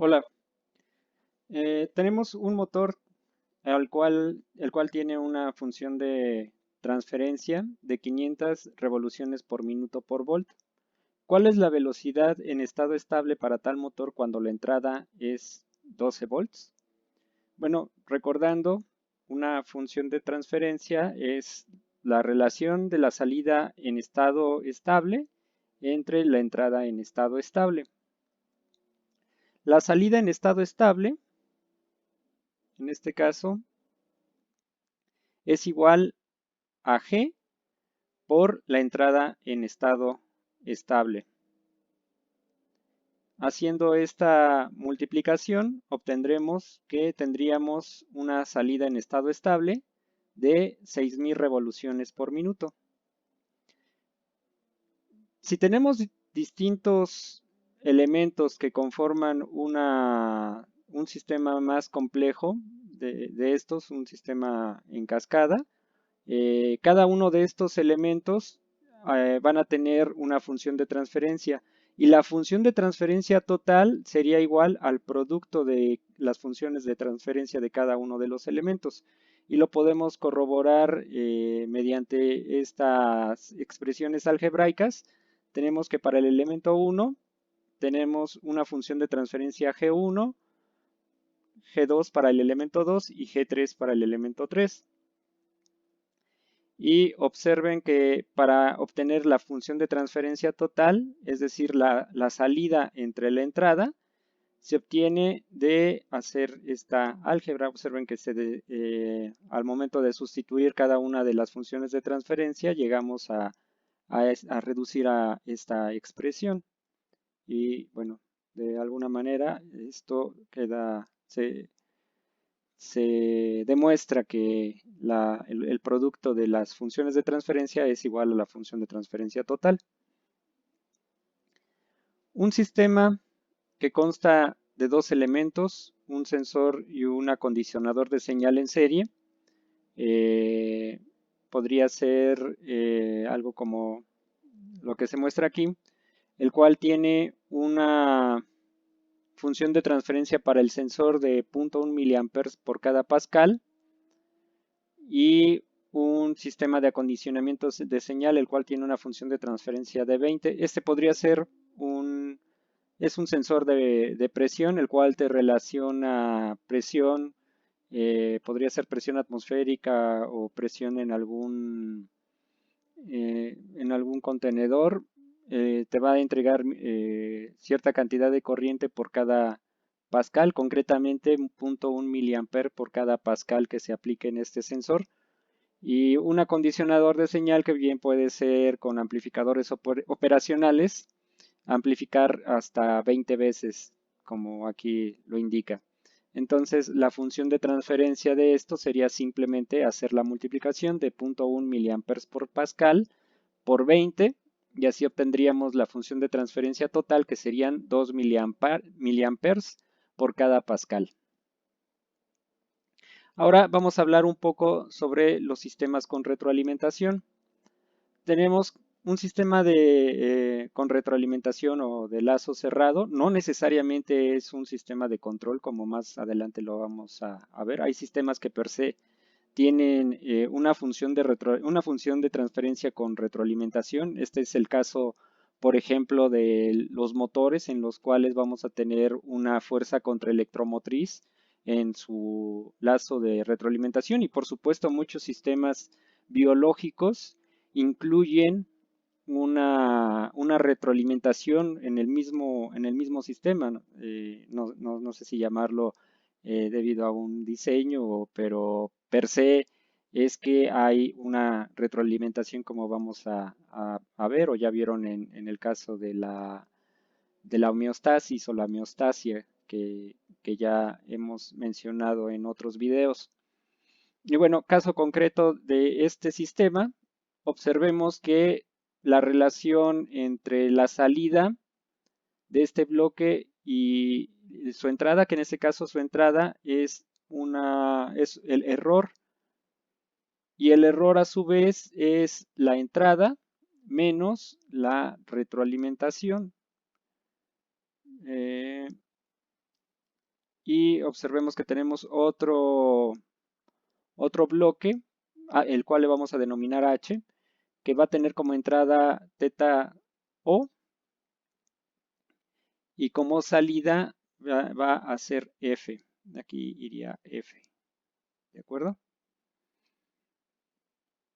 Hola, tenemos un motor el cual tiene una función de transferencia de 500 revoluciones por minuto por volt. ¿Cuál es la velocidad en estado estable para tal motor cuando la entrada es 12 volts? Bueno, recordando, una función de transferencia es la relación de la salida en estado estable entre la entrada en estado estable. La salida en estado estable, en este caso, es igual a G por la entrada en estado estable. Haciendo esta multiplicación, obtendremos que tendríamos una salida en estado estable de 6000 revoluciones por minuto. Si tenemos distintos elementos que conforman un sistema más complejo de estos, un sistema en cascada, cada uno de estos elementos van a tener una función de transferencia y la función de transferencia total sería igual al producto de las funciones de transferencia de cada uno de los elementos y lo podemos corroborar mediante estas expresiones algebraicas. Tenemos que para el elemento 1 tenemos una función de transferencia G1, G2 para el elemento 2 y G3 para el elemento 3. Y observen que para obtener la función de transferencia total, es decir, la salida entre la entrada, se obtiene de hacer esta álgebra. Observen que al momento de sustituir cada una de las funciones de transferencia, llegamos a reducir a esta expresión. Y bueno, de alguna manera esto se demuestra que el producto de las funciones de transferencia es igual a la función de transferencia total. Un sistema que consta de dos elementos, un sensor y un acondicionador de señal en serie, podría ser algo como lo que se muestra aquí, el cual tiene una función de transferencia para el sensor de 0.1 miliamperes por cada pascal y un sistema de acondicionamiento de señal, el cual tiene una función de transferencia de 20. Este podría ser es un sensor de presión, el cual te relaciona presión, podría ser presión atmosférica o presión en algún contenedor. Te va a entregar cierta cantidad de corriente por cada pascal, concretamente 0.1 miliamper por cada pascal que se aplique en este sensor. Y un acondicionador de señal que bien puede ser con amplificadores operacionales, amplificar hasta 20 veces, como aquí lo indica. Entonces, la función de transferencia de esto sería simplemente hacer la multiplicación de 0.1 miliamperes por pascal por 20 y así obtendríamos la función de transferencia total que serían 2 miliamperes por cada pascal. Ahora vamos a hablar un poco sobre los sistemas con retroalimentación. Tenemos un sistema con retroalimentación o de lazo cerrado. No necesariamente es un sistema de control, como más adelante lo vamos a ver. Hay sistemas que per se tienen una función de transferencia con retroalimentación. Este es el caso, por ejemplo, de los motores en los cuales vamos a tener una fuerza contraelectromotriz en su lazo de retroalimentación y por supuesto muchos sistemas biológicos incluyen una retroalimentación en el mismo sistema. No sé si llamarlo debido a un diseño, pero per se es que hay una retroalimentación como vamos a ver o ya vieron en el caso de la homeostasis o la homeostasia que ya hemos mencionado en otros videos. Y bueno, caso concreto de este sistema, observemos que la relación entre la salida de este bloque y su entrada, que en este caso su entrada es el error, y el error a su vez es la entrada menos la retroalimentación. y observemos que tenemos otro bloque, el cual le vamos a denominar H, que va a tener como entrada teta O y como salida va a ser F. Aquí iría F, ¿de acuerdo?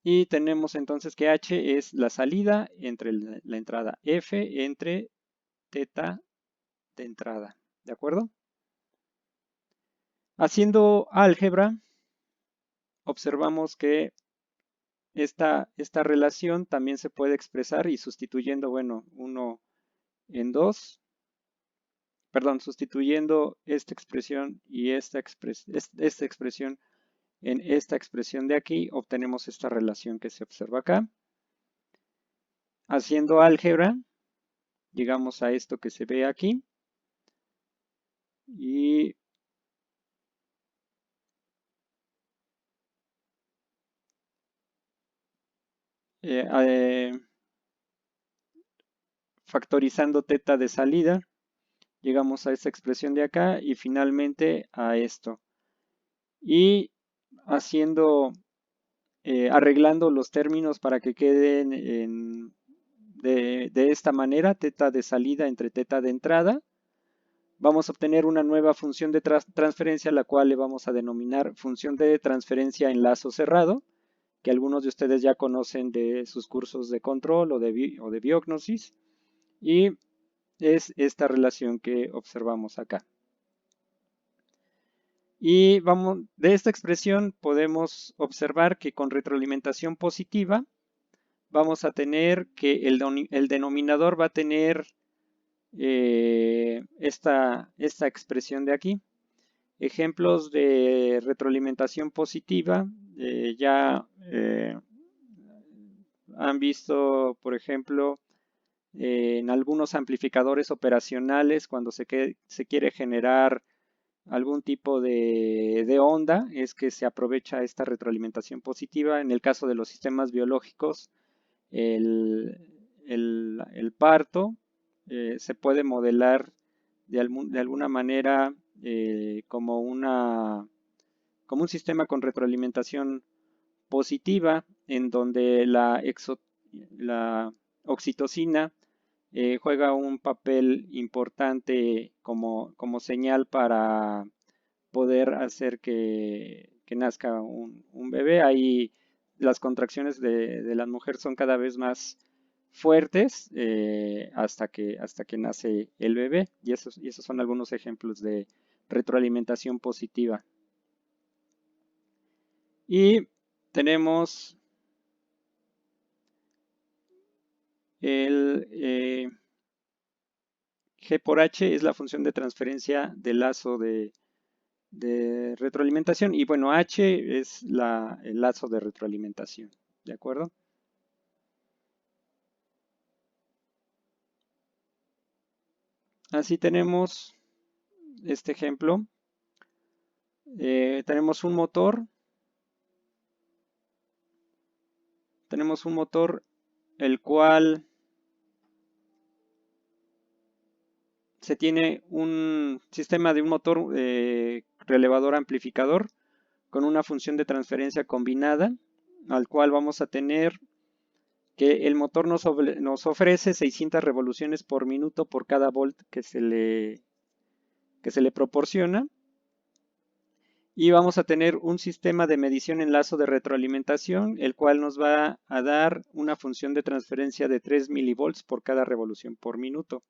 Y tenemos entonces que H es la salida entre la entrada F entre teta de entrada, ¿de acuerdo? Haciendo álgebra, observamos que esta relación también se puede expresar y sustituyendo, bueno, 1 en 2, perdón, sustituyendo esta expresión y esta expresión en esta expresión de aquí, obtenemos esta relación que se observa acá. Haciendo álgebra, llegamos a esto que se ve aquí y factorizando teta de salida, llegamos a esta expresión de acá y finalmente a esto. Y arreglando los términos para que queden de esta manera, teta de salida entre teta de entrada, vamos a obtener una nueva función de transferencia, la cual le vamos a denominar función de transferencia en lazo cerrado, que algunos de ustedes ya conocen de sus cursos de control o de biognosis, y es esta relación que observamos acá. Y de esta expresión podemos observar que con retroalimentación positiva vamos a tener que el denominador va a tener esta expresión de aquí. Ejemplos de retroalimentación positiva ya han visto, por ejemplo, en algunos amplificadores operacionales cuando se quiere generar algún tipo de onda, es que se aprovecha esta retroalimentación positiva. En el caso de los sistemas biológicos, el parto se puede modelar de alguna manera como un sistema con retroalimentación positiva, en donde la oxitocina juega un papel importante como señal para poder hacer que nazca un bebé. Ahí las contracciones de la mujer son cada vez más fuertes hasta que nace el bebé. Y esos son algunos ejemplos de retroalimentación positiva. Y tenemos el G por H es la función de transferencia del lazo de retroalimentación. Y bueno, H es el lazo de retroalimentación. ¿De acuerdo? Así tenemos este ejemplo. Tenemos un motor. Tenemos un motor el cual se tiene un sistema de un motor relevador amplificador con una función de transferencia combinada, al cual vamos a tener que el motor nos ofrece 600 revoluciones por minuto por cada volt que se le proporciona. Y vamos a tener un sistema de medición en lazo de retroalimentación, el cual nos va a dar una función de transferencia de 3 milivolts por cada revolución por minuto.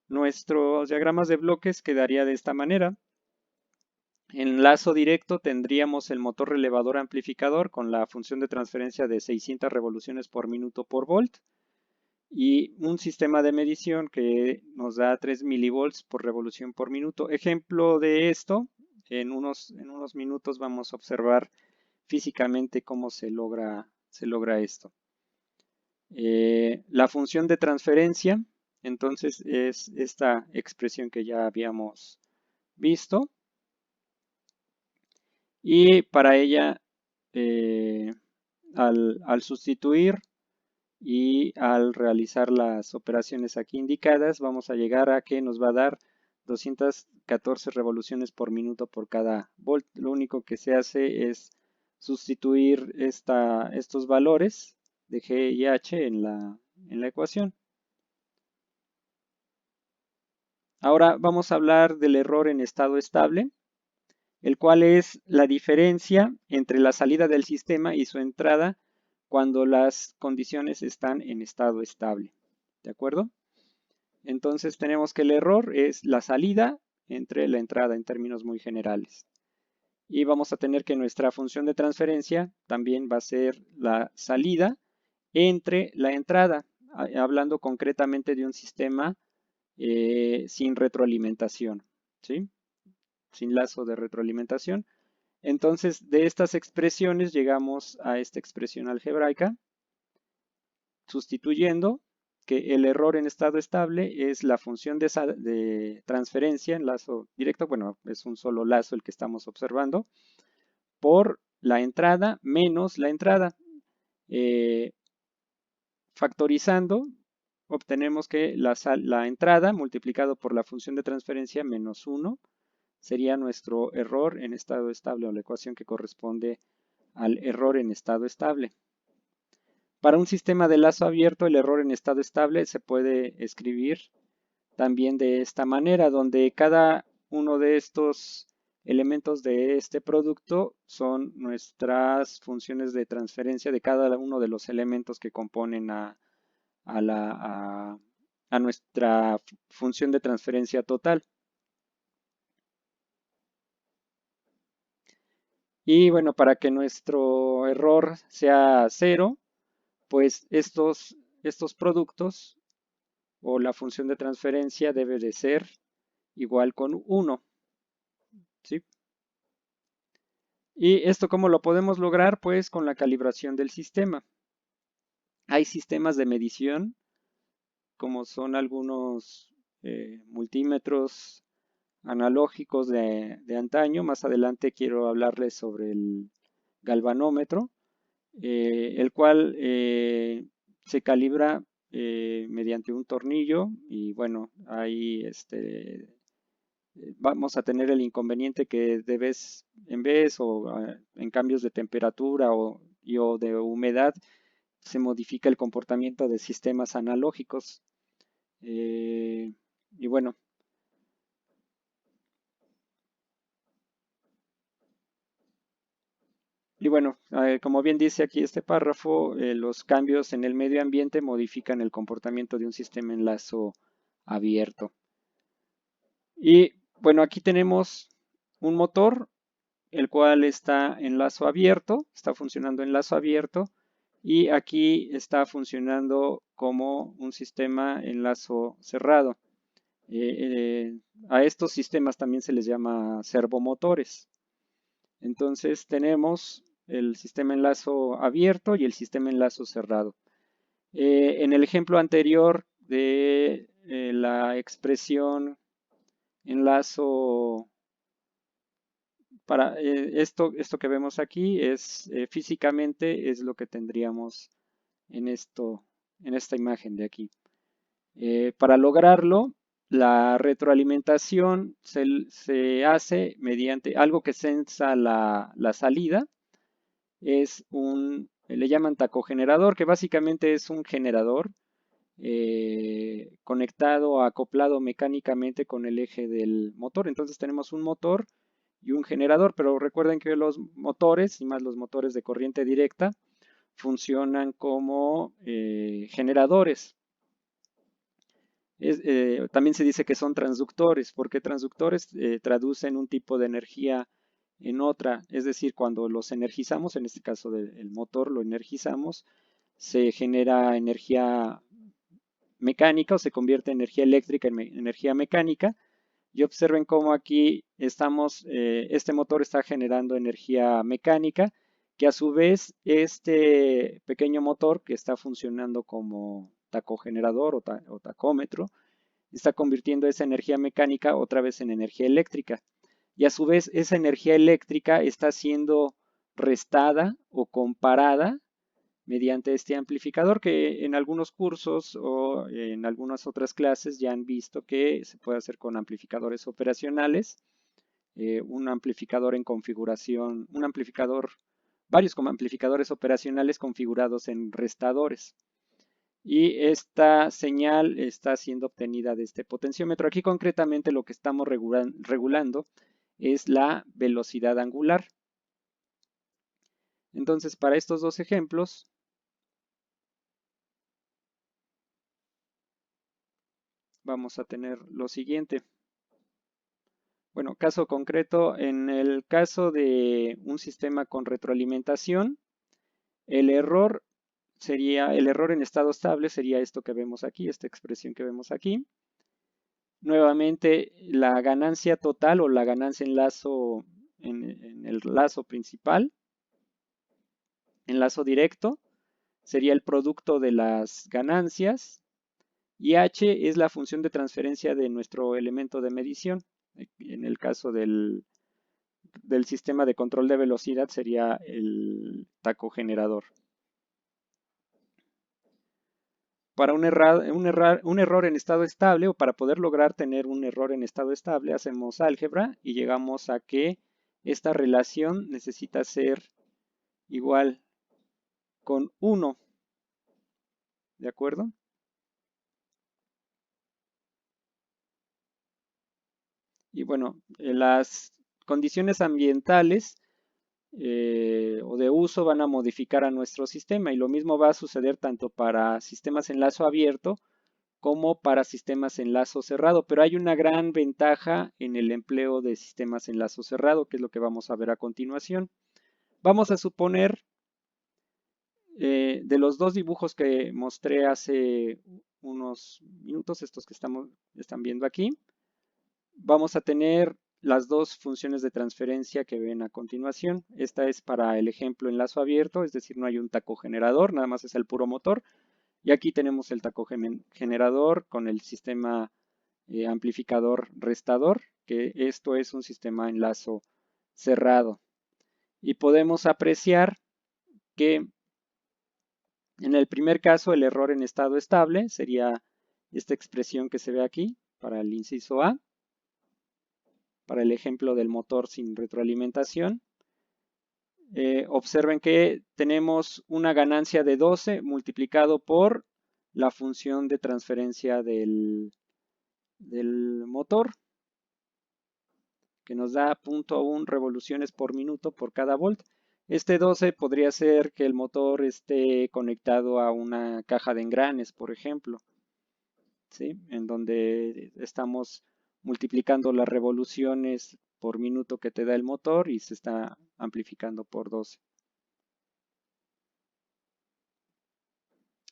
Nuestros diagramas de bloques quedaría de esta manera. En lazo directo tendríamos el motor relevador amplificador con la función de transferencia de 600 revoluciones por minuto por volt y un sistema de medición que nos da 3 milivolts por revolución por minuto. Ejemplo de esto, en unos minutos vamos a observar físicamente cómo se logra esto. La función de transferencia, entonces, es esta expresión que ya habíamos visto. Y para ella, al sustituir y al realizar las operaciones aquí indicadas, vamos a llegar a que nos va a dar 214 revoluciones por minuto por cada volt. Lo único que se hace es sustituir estos valores de G y H en la ecuación. Ahora vamos a hablar del error en estado estable, el cual es la diferencia entre la salida del sistema y su entrada cuando las condiciones están en estado estable. ¿De acuerdo? Entonces tenemos que el error es la salida entre la entrada en términos muy generales. Y vamos a tener que nuestra función de transferencia también va a ser la salida entre la entrada, hablando concretamente de un sistema sin retroalimentación, ¿sí? Sin lazo de retroalimentación. Entonces, de estas expresiones llegamos a esta expresión algebraica, sustituyendo que el error en estado estable es la función de transferencia en lazo directo, bueno, es un solo lazo el que estamos observando, por la entrada menos la entrada. Factorizando, obtenemos que la entrada multiplicado por la función de transferencia menos 1 sería nuestro error en estado estable o la ecuación que corresponde al error en estado estable. Para un sistema de lazo abierto, el error en estado estable se puede escribir también de esta manera, donde cada uno de estos elementos de este producto son nuestras funciones de transferencia de cada uno de los elementos que componen a nuestra función de transferencia total. Y bueno, para que nuestro error sea 0, pues estos productos o la función de transferencia debe de ser igual con 1, ¿sí? ¿Y esto cómo lo podemos lograr? Pues con la calibración del sistema. Hay sistemas de medición, como son algunos multímetros analógicos de antaño. Más adelante quiero hablarles sobre el galvanómetro, el cual se calibra mediante un tornillo y bueno, ahí vamos a tener el inconveniente que de vez en vez o en cambios de temperatura o de humedad se modifica el comportamiento de sistemas analógicos. Y bueno, como bien dice aquí este párrafo, los cambios en el medio ambiente modifican el comportamiento de un sistema en lazo abierto. Y bueno, aquí tenemos un motor, el cual está en lazo abierto, está funcionando en lazo abierto, y aquí está funcionando como un sistema en lazo cerrado. A estos sistemas también se les llama servomotores. Entonces tenemos el sistema en lazo abierto y el sistema en lazo cerrado. En el ejemplo anterior de la expresión en lazo para esto que vemos aquí es físicamente es lo que tendríamos en esta imagen de aquí. Para lograrlo, la retroalimentación se hace mediante algo que sensa la salida. Le llaman tacogenerador, que básicamente es un generador conectado, acoplado mecánicamente con el eje del motor. Entonces tenemos un motor y un generador, pero recuerden que los motores, y más los motores de corriente directa, funcionan como generadores. También se dice que son transductores, porque transductores traducen un tipo de energía en otra, es decir, cuando los energizamos, en este caso del motor lo energizamos, se genera energía mecánica o se convierte en energía eléctrica en energía mecánica. Y observen cómo aquí este motor está generando energía mecánica, que a su vez este pequeño motor que está funcionando como tacogenerador o tacómetro, está convirtiendo esa energía mecánica otra vez en energía eléctrica. Y a su vez esa energía eléctrica está siendo restada o comparada mediante este amplificador, que en algunos cursos o en algunas otras clases ya han visto que se puede hacer con amplificadores operacionales, un amplificador en configuración, varios como amplificadores operacionales configurados en restadores. Y esta señal está siendo obtenida de este potenciómetro. Aquí concretamente lo que estamos regulando es la velocidad angular. Entonces, para estos dos ejemplos, vamos a tener lo siguiente. Bueno, caso concreto, en el caso de un sistema con retroalimentación, el error en estado estable sería esto que vemos aquí, esta expresión que vemos aquí. Nuevamente, la ganancia total o la ganancia en el lazo principal, en lazo directo, sería el producto de las ganancias, y h es la función de transferencia de nuestro elemento de medición. En el caso del sistema de control de velocidad sería el taco generador. Para un error en estado estable, o para poder lograr tener un error en estado estable, hacemos álgebra y llegamos a que esta relación necesita ser igual con 1. ¿De acuerdo? Y bueno, las condiciones ambientales o de uso van a modificar a nuestro sistema, y lo mismo va a suceder tanto para sistemas en lazo abierto como para sistemas en lazo cerrado, pero hay una gran ventaja en el empleo de sistemas en lazo cerrado, que es lo que vamos a ver a continuación. Vamos a suponer, de los dos dibujos que mostré hace unos minutos, estos que están viendo aquí, vamos a tener las dos funciones de transferencia que ven a continuación. Esta es para el ejemplo en lazo abierto, es decir, no hay un taco generador, nada más es el puro motor. Y aquí tenemos el taco generador con el sistema amplificador restador, que esto es un sistema en lazo cerrado. Y podemos apreciar que en el primer caso el error en estado estable sería esta expresión que se ve aquí para el inciso A, para el ejemplo del motor sin retroalimentación. Observen que tenemos una ganancia de 12 multiplicado por la función de transferencia del motor, que nos da 0.1 revoluciones por minuto por cada volt. Este 12 podría ser que el motor esté conectado a una caja de engranes, por ejemplo, ¿sí? En donde estamos multiplicando las revoluciones por minuto que te da el motor y se está amplificando por 12.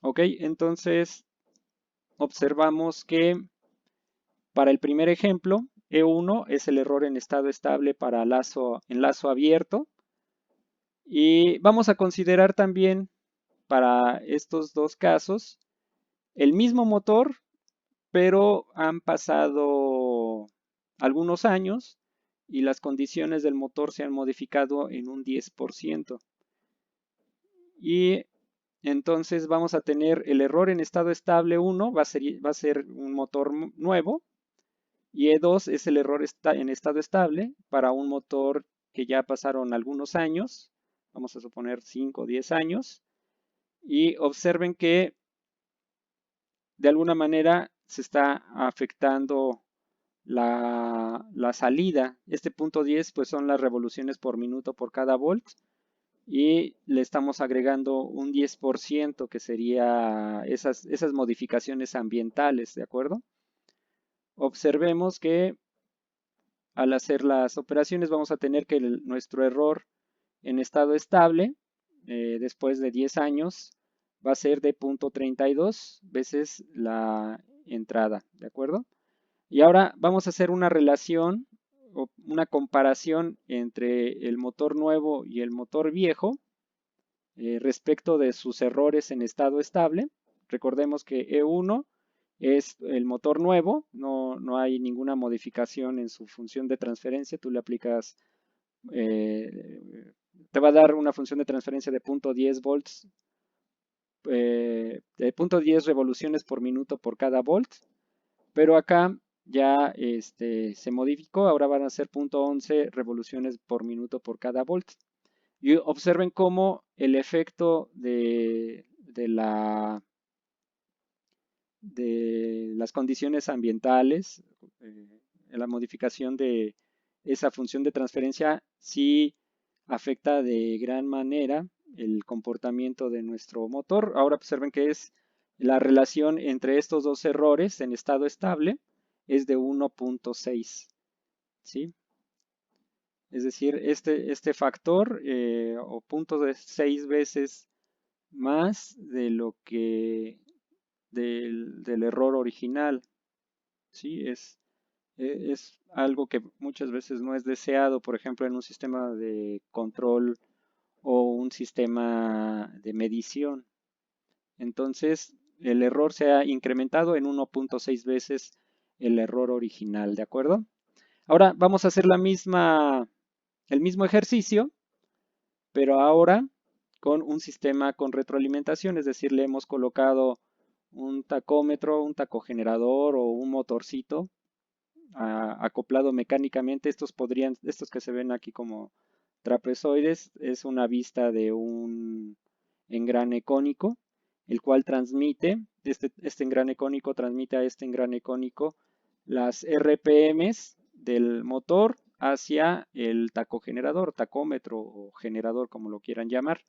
Ok, entonces observamos que para el primer ejemplo, E1 es el error en estado estable para en lazo abierto. Y vamos a considerar también para estos dos casos el mismo motor, pero han pasado algunos años y las condiciones del motor se han modificado en un 10%. Y entonces vamos a tener el error en estado estable 1, va a ser un motor nuevo, y E2 es el error en estado estable para un motor que ya pasaron algunos años, vamos a suponer 5 o 10 años, y observen que de alguna manera se está afectando la salida. Este punto 10 pues son las revoluciones por minuto por cada volt, y le estamos agregando un 10% que sería esas modificaciones ambientales, ¿de acuerdo? Observemos que al hacer las operaciones vamos a tener que nuestro error en estado estable después de 10 años va a ser de 0.32 veces la entrada, ¿de acuerdo? Y ahora vamos a hacer una relación o una comparación entre el motor nuevo y el motor viejo respecto de sus errores en estado estable. Recordemos que E1 es el motor nuevo, no hay ninguna modificación en su función de transferencia, tú le aplicas, te va a dar una función de transferencia de 0.10 volts de 0.10 revoluciones por minuto por cada volt, pero acá ya se modificó, ahora van a ser 0.11 revoluciones por minuto por cada volt. Y observen cómo el efecto de las condiciones ambientales, la modificación de esa función de transferencia, sí afecta de gran manera el comportamiento de nuestro motor. Ahora observen que es la relación entre estos dos errores en estado estable es de 1.6, ¿sí? Es decir, este factor o 0.6 veces más de lo que del error original, ¿sí? Es algo que muchas veces no es deseado, por ejemplo, en un sistema de control o un sistema de medición. Entonces, el error se ha incrementado en 1.6 veces el error original, ¿de acuerdo? Ahora vamos a hacer el mismo ejercicio, pero ahora con un sistema con retroalimentación, es decir, le hemos colocado un tacómetro, un tacogenerador o un motorcito acoplado mecánicamente. Estos que se ven aquí como trapezoides, es una vista de un engrane cónico, el cual transmite, este engrane cónico transmite a este engrane cónico las RPMs del motor hacia el tacogenerador, tacómetro o generador, como lo quieran llamar.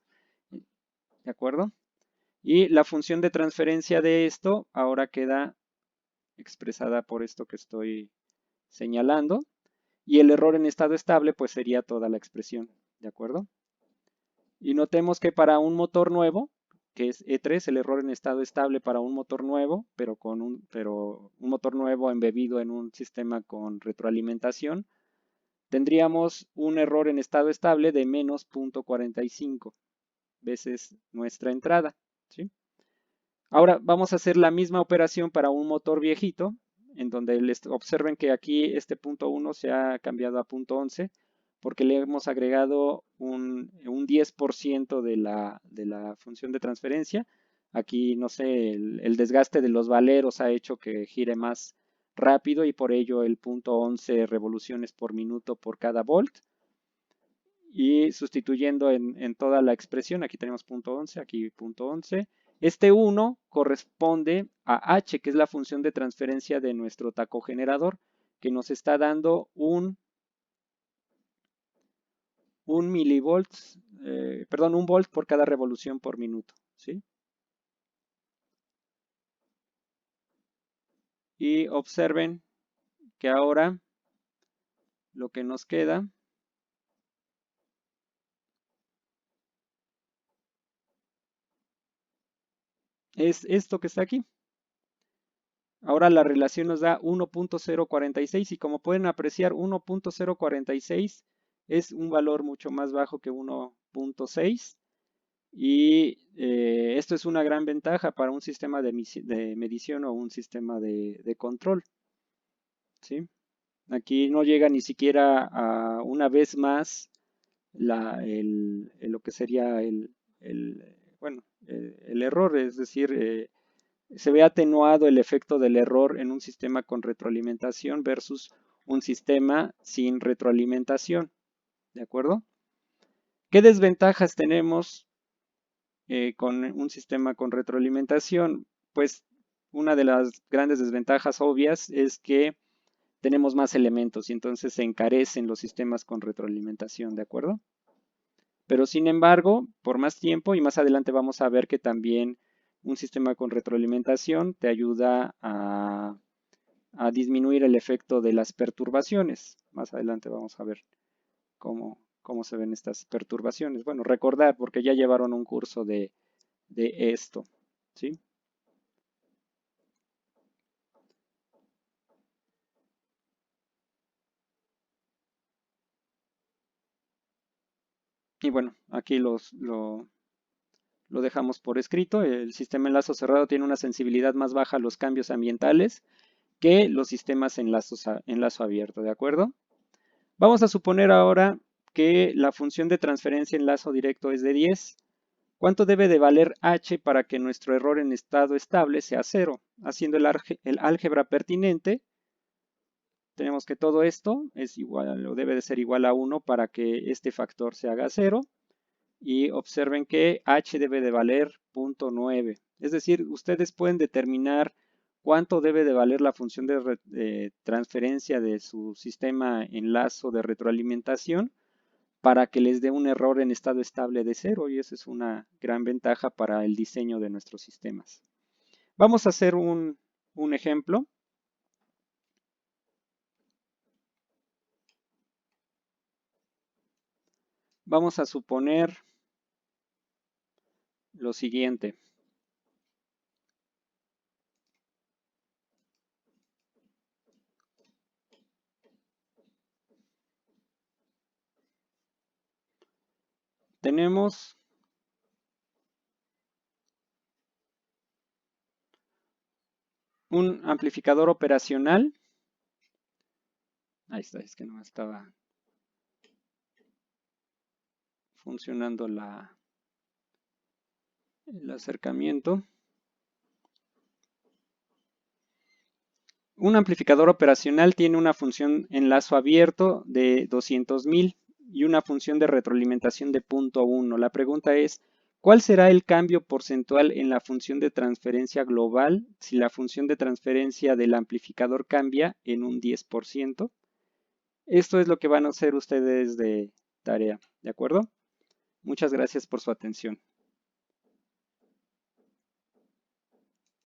¿De acuerdo? Y la función de transferencia de esto ahora queda expresada por esto que estoy señalando. Y el error en estado estable pues sería toda la expresión. ¿De acuerdo? Y notemos que para un motor nuevo, que es E3, el error en estado estable para un motor nuevo, pero un motor nuevo embebido en un sistema con retroalimentación, tendríamos un error en estado estable de menos 0.45 veces nuestra entrada, ¿sí? Ahora vamos a hacer la misma operación para un motor viejito, en donde observen que aquí este punto 1 se ha cambiado a punto 11, porque le hemos agregado un 10% de la función de transferencia. Aquí, no sé, el desgaste de los valeros ha hecho que gire más rápido y por ello el punto 11 revoluciones por minuto por cada volt. Y sustituyendo en toda la expresión, aquí tenemos punto 11, aquí punto 11. Este 1 corresponde a h, que es la función de transferencia de nuestro tacogenerador, que nos está dando un milivolts, perdón, un volt por cada revolución por minuto, ¿sí? Y observen que ahora lo que nos queda es esto que está aquí. Ahora la relación nos da 1.046 y como pueden apreciar 1.046 es un valor mucho más bajo que 1.6 y esto es una gran ventaja para un sistema de medición o un sistema de control, ¿sí? Aquí no llega ni siquiera a una vez más lo que sería bueno, el error, es decir, se ve atenuado el efecto del error en un sistema con retroalimentación versus un sistema sin retroalimentación. ¿De acuerdo? ¿Qué desventajas tenemos con un sistema con retroalimentación? Pues una de las grandes desventajas obvias es que tenemos más elementos y entonces se encarecen los sistemas con retroalimentación. ¿De acuerdo? Pero sin embargo, por más tiempo y más adelante vamos a ver que también un sistema con retroalimentación te ayuda a disminuir el efecto de las perturbaciones. Más adelante vamos a ver cómo se ven estas perturbaciones. Bueno, recordar porque ya llevaron un curso de esto, ¿sí? Y bueno, aquí lo dejamos por escrito. El sistema en lazo cerrado tiene una sensibilidad más baja a los cambios ambientales que los sistemas en lazo abierto, ¿de acuerdo? Vamos a suponer ahora que la función de transferencia en lazo directo es de 10. ¿Cuánto debe de valer h para que nuestro error en estado estable sea 0? Haciendo el álgebra pertinente, tenemos que todo esto es igual, o debe de ser igual a 1 para que este factor se haga 0. Y observen que h debe de valer 0.9. Es decir, ustedes pueden determinar cuánto debe de valer la función de transferencia de su sistema en lazo de retroalimentación para que les dé un error en estado estable de 0, y eso es una gran ventaja para el diseño de nuestros sistemas. Vamos a hacer un ejemplo. Vamos a suponer lo siguiente. Tenemos un amplificador operacional. Ahí está, es que no estaba funcionando el acercamiento. Un amplificador operacional tiene una función en lazo abierto de 200.000 y una función de retroalimentación de 0.1. La pregunta es, ¿cuál será el cambio porcentual en la función de transferencia global si la función de transferencia del amplificador cambia en un 10%? Esto es lo que van a hacer ustedes de tarea, ¿de acuerdo? Muchas gracias por su atención.